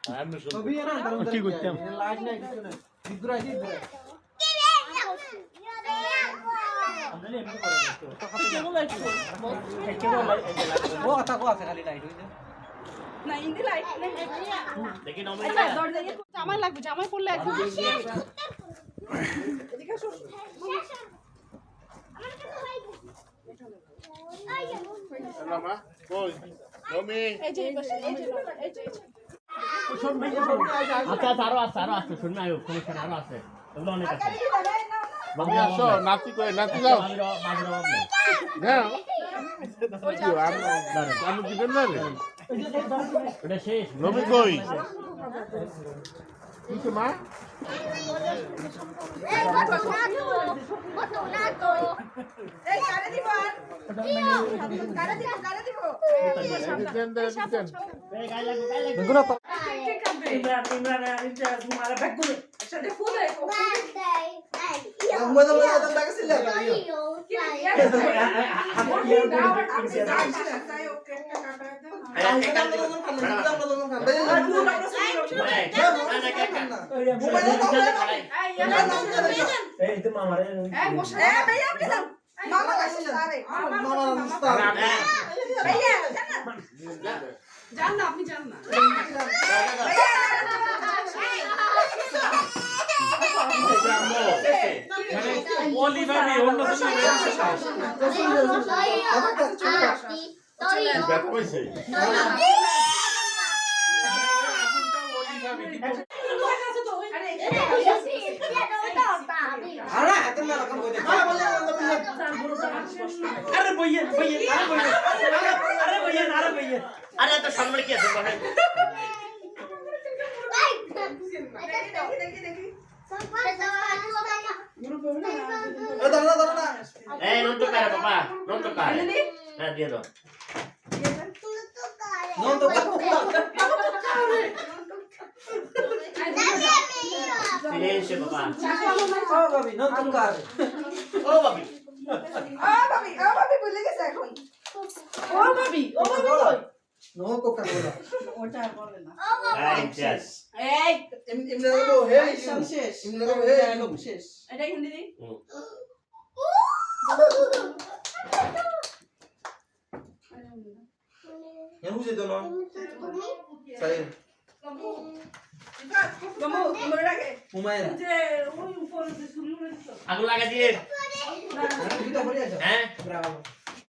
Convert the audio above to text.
কি করতাম জামাই লাগবে, জামাই পড়লে একদম আচ্ছা আরো আছে শুননা সমস্যা আরো আছে এগুলো অনেক আছে মামি আসো নাতি কই নাতি যাও হ্যাঁ আমি দিবেন না রে এটা শেষ নবী কই কিছু মা জান না, আপনি জান না। আরে তো সামনে কি আছে এই নন্টু কারে বাবা নন্টু কারে হ্যাঁ দিয়ে দাও নন্টু সিলেন্সে বাবা ও ভাবি নন্টু কারে ও ভাবি ভুলে গেছে এখন। ও ভাবি নো কোকা কোলা ওটা বলে না। এই শেষ এই এমনি লাগো হে শেষ। এমনি লাগো হে শেষ। এটা হিন্দি দি। এ বুঝে তো না সাই গমো মরে রাখে। হুমায়রা যে ওই উপরে যে শুরু করে দিছো। আগুন লাগা দিয়ে তুমি তো পড়ে আছো হ্যাঁ ব্রাভো